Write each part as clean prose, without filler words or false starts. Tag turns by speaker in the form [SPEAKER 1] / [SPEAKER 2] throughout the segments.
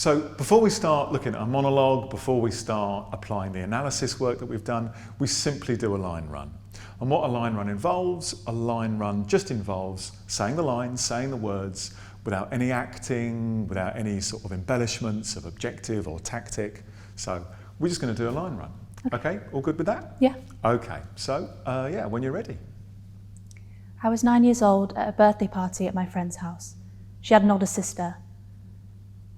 [SPEAKER 1] So before we start looking at a monologue, before we start applying the analysis work that we've done, we simply do a line run. And what a line run involves, a line run just involves saying the lines, saying the words, without any acting, without any sort of embellishments of objective or tactic. So we're just going to do a line run. Okay, all good with that?
[SPEAKER 2] Yeah.
[SPEAKER 1] Okay, so yeah, when you're ready.
[SPEAKER 2] I was 9 years old at a birthday party at my friend's house. She had an older sister.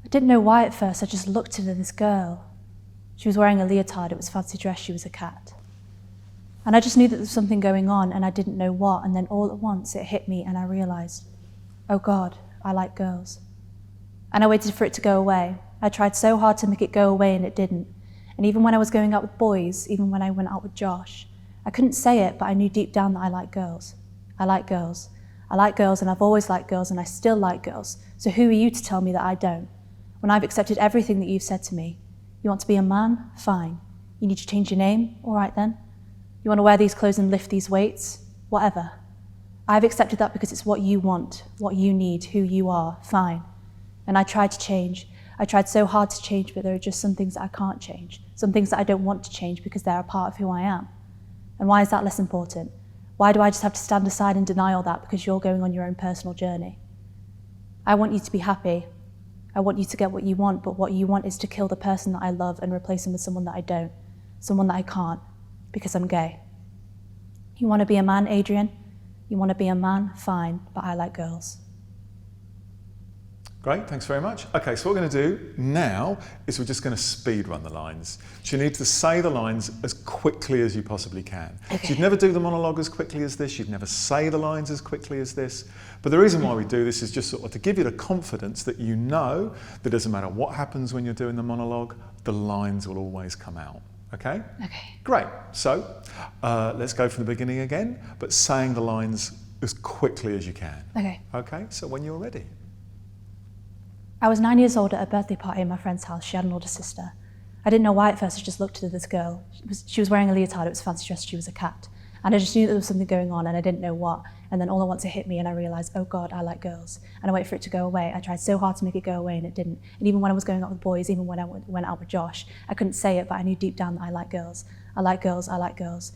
[SPEAKER 2] I didn't know why at first, I just looked at this girl. She was wearing a leotard, it was fancy dress, she was a cat. And I just knew that there was something going on and I didn't know what, and then all at once it hit me and I realised, oh God, I like girls. And I waited for it to go away. I tried so hard to make it go away and it didn't. And even when I was going out with boys, even when I went out with Josh, I couldn't say it, but I knew deep down that I like girls. I like girls. I like girls and I've always liked girls and I still like girls. So who are you to tell me that I don't? When I've accepted everything that you've said to me. You want to be a man? Fine. You need to change your name? All right then. You want to wear these clothes and lift these weights? Whatever. I've accepted that because it's what you want, what you need, who you are. Fine. And I tried to change. I tried so hard to change, but there are just some things that I can't change. Some things that I don't want to change because they're a part of who I am. And why is that less important? Why do I just have to stand aside and deny all that because you're going on your own personal journey? I want you to be happy. I want you to get what you want, but what you want is to kill the person that I love and replace him with someone that I don't, someone that I can't, because I'm gay. You want to be a man, Adrian? You want to be a man? Fine, but I like girls.
[SPEAKER 1] Great, thanks very much. Okay, so what we're going to do now is we're just going to speed run the lines. So you need to say the lines as quickly as you possibly can.
[SPEAKER 2] Okay.
[SPEAKER 1] So you'd never do the monologue as quickly as this, you'd never say the lines as quickly as this. But the reason why we do this is just sort of to give you the confidence that you know that doesn't matter what happens when you're doing the monologue, the lines will always come out. Okay?
[SPEAKER 2] Okay.
[SPEAKER 1] Great. So let's go from the beginning again, but saying the lines as quickly as you can.
[SPEAKER 2] Okay.
[SPEAKER 1] Okay, so when you're ready.
[SPEAKER 2] I was 9 years old at a birthday party at my friend's house. She had an older sister. I didn't know why at first, I just looked at this girl. She was wearing a leotard, it was fancy dress, she was a cat. And I just knew that there was something going on and I didn't know what. And then all at once it hit me and I realised, oh God, I like girls. And I waited for it to go away. I tried so hard to make it go away and it didn't. And even when I was going out with boys, even when I went out with Josh, I couldn't say it, but I knew deep down that I like girls. I like girls, I like girls.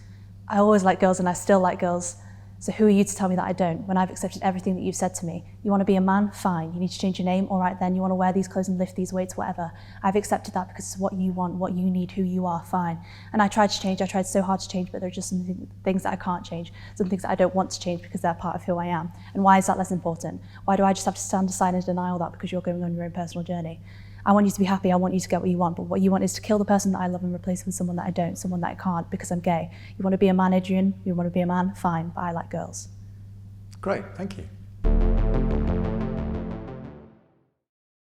[SPEAKER 2] I always like girls and I still like girls. So who are you to tell me that I don't, when I've accepted everything that you've said to me? You want to be a man? Fine. You need to change your name? All right then. You want to wear these clothes and lift these weights? Whatever. I've accepted that because it's what you want, what you need, who you are. Fine. And I tried to change. I tried so hard to change, but there are just some things that I can't change, some things that I don't want to change because they're part of who I am. And why is that less important? Why do I just have to stand aside and deny all that because you're going on your own personal journey? I want you to be happy, I want you to get what you want, but what you want is to kill the person that I love and replace him with someone that I don't, someone that I can't because I'm gay. You want to be a man, Adrian? You want to be a man? Fine, but I like girls.
[SPEAKER 1] Great, thank you.